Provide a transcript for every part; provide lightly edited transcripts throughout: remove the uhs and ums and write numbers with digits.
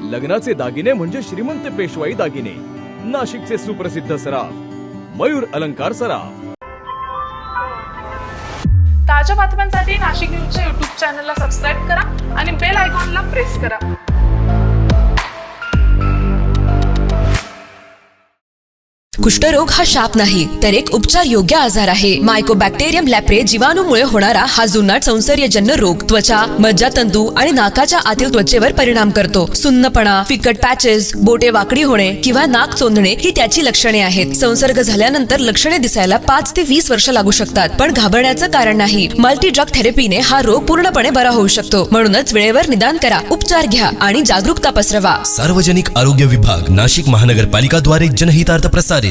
लग्नाचे दागिने म्हणजे श्रीमंत पेशवाई दागिने, नाशिकचे सुप्रसिद्ध सराफ मयूर अलंकार सराफ। ताज्या बातम्यांसाठी नाशिक न्यूजच्या YouTube चॅनलला सबस्क्राईब करा आणि बेल आयकॉनला प्रेस करा। कुष्ठरोग हा शाप नाही तर एक उपचार योग्य आजार आहे। मायकोबॅक्टेरियम लॅप्रे जीवाणूमुळे होणारा हा जुनाट संसर्गजन्य रोग त्वचा, मज्जातंतू आणि नाकाच्या आतील त्वचेवर परिणाम करतो। सुन्नपणा, फिकट पॅचेस, बोटे वाकडी होणे किंवा नाक चोंदणे ही त्याची लक्षणे आहेत। संसर्ग झाल्यानंतर लक्षणे दिसायला 5 ते 20 वर्ष लागू शकतात, पण घाबरण्याचं कारण नाही। मल्टी ड्रग थेरपीने हा रोग पूर्णपणे बरा होऊ शकतो। म्हणूनच वेळेवर निदान करा, उपचार घ्या आणि जागरूकता पसरवा। सार्वजनिक आरोग्य विभाग, नाशिक महानगरपालिका द्वारे जनहितार्थ प्रसारित।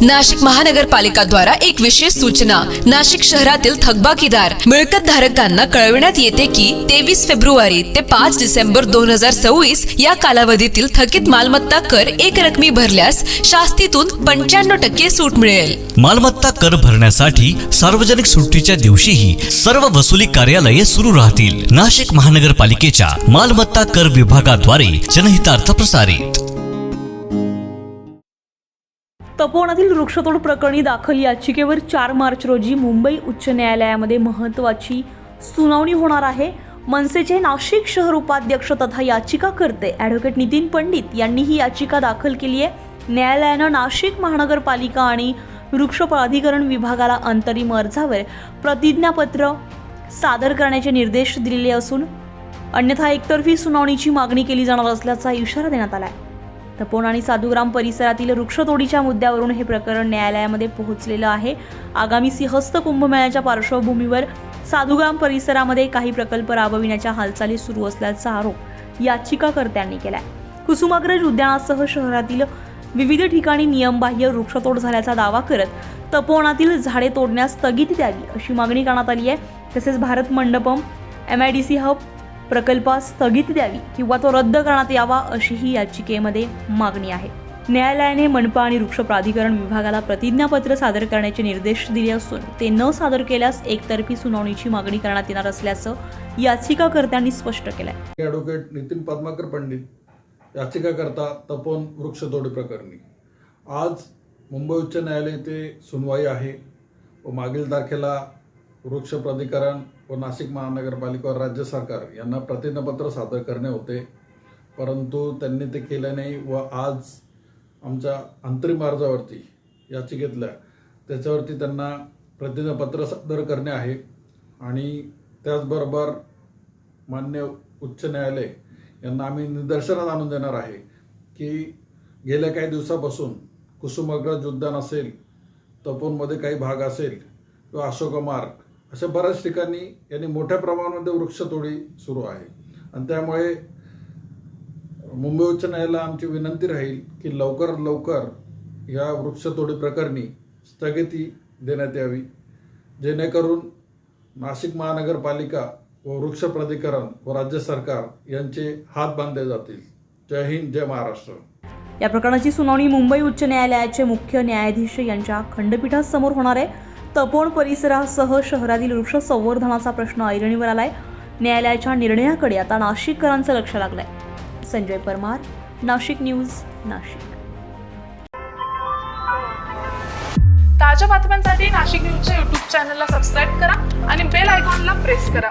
नाशिक महानगरपालिका द्वारा एक विशेष सूचना। नाशिक शहरातील थकबाकीदार मिळकत धारकांना कळविण्यात येते की 23 फेब्रुवारी ते 5 डिसेंबर 2024 या कालावधीतील थकीत मालमत्ता कर एक रकमी भरल्यास शास्तीतून 95% सूट मिळेल। मालमत्ता कर भरण्यासाठी सार्वजनिक सुट्टीच्या दिवशीही सर्व वसुली कार्यालये सुरू राहतील। नाशिक महानगरपालिकेच्या मालमत्ता कर विभागाद्वारे जनहितार्थ प्रसारित। तपोवनातील वृक्षतोड प्रकरणी दाखल याचिकेवर 4 मार्च रोजी मुंबई उच्च न्यायालयामध्ये महत्त्वाची सुनावणी होणार आहे। मनसेचे नाशिक शहर उपाध्यक्ष तथा याचिकाकर्ते ॲडव्होकेट नितीन पंडित यांनी ही याचिका दाखल केली आहे। न्यायालयानं नाशिक महानगरपालिका आणि वृक्ष प्राधिकरण विभागाला अंतरिम अर्जावर प्रतिज्ञापत्र सादर करण्याचे निर्देश दिलेले असून अन्यथा एकतर्फी सुनावणीची मागणी केली जाणार असल्याचा इशारा देण्यात आला आहे। तपोवन आणि साधुग्राम परिसरातील वृक्षतोडीच्या मुद्द्यावरून हे प्रकरण न्यायालयामध्ये पोहोचलेलं आहे। आगामी सिंहस्थ कुंभमेळ्याच्या पार्श्वभूमीवर साधुग्राम परिसरामध्ये काही प्रकल्प राबविण्याच्या हालचाली सुरू असल्याचा आरोप याचिकाकर्त्यांनी केलाय। कुसुमाग्रज उद्यानासह शहरातील विविध ठिकाणी नियमबाह्य वृक्षतोड झाल्याचा दावा करत तपोवनातील झाडे तोडण्यास स्थगिती द्यावी अशी मागणी करण्यात आली आहे। तसेच भारत मंडपम MIDC हब प्रकल्पास स्थगिती द्यावी किंवा तो रद्द करण्यात यावा अशी ही याचिकेमध्ये मागणी आहे। न्यायालयाने मनपा आणि वृक्ष प्राधिकरण विभागाला प्रतिज्ञापत्र सादर करण्याचे निर्देश दिले असून ते न सादर केल्यास एकतर्फी सुनावणीची मागणी करण्यात येणार असल्याचं याचिकाकर्त्यांनी स्पष्ट केलंय। ॲडव्होकेट नितीन पद्माकर पंडित, याचिकाकर्ता तपोवन वृक्षतोड प्रकरणी आज मुंबई उच्च न्यायालय येथे सुनवाई आहे व मागील तारखेला वृक्ष प्राधिकरण व नाशिक महानगरपालिका व राज्य सरकार यांना प्रतिज्ञापत्र सादर करणे होते, परंतु त्यांनी ते केले नाही व आज आमच्या अंतरिम अर्जावरती याचिकेतल्या त्याच्यावरती त्यांना प्रतिज्ञापत्र सादर करणे आहे। आणि त्याचबरोबर मान्य उच्च न्यायालय यांना आम्ही निदर्शनास आणून देणार आहे की गेल्या काही दिवसापासून कुसुमाग्रज उद्यान असेल, तपोवनमध्ये काही भाग असेल किंवा अशोका मार्ग अशा बऱ्याच ठिकाणी यांनी मोठ्या प्रमाणामध्ये वृक्षतोडी सुरू आहे। आणि त्यामुळे मुंबई उच्च न्यायालयाला आमची विनंती राहील की लवकरात लवकर या वृक्षतोडी प्रकरणी स्थगिती देण्यात यावी, जेणेकरून नाशिक महानगरपालिका व वृक्ष प्राधिकरण व राज्य सरकार यांचे हात बांधले जातील। जय हिंद, जय महाराष्ट्र। या प्रकरणाची सुनावणी मुंबई उच्च न्यायालयाचे मुख्य न्यायाधीश यांच्या खंडपीठासमोर होणार आहे। तपोवन परिसरासह शहरातील वृक्ष संवर्धनाचा प्रश्न ऐरणीवर आलाय। न्यायालयाच्या निर्णयाकडे आता नाशिककरांचं लक्ष लागलंय। संजय परमार, नाशिक न्यूज, नाशिक। ताज्या बातम्यांसाठी नाशिक न्यूजच्या YouTube चॅनलला सबस्क्राईब करा आणि बेल आयकॉनला प्रेस करा।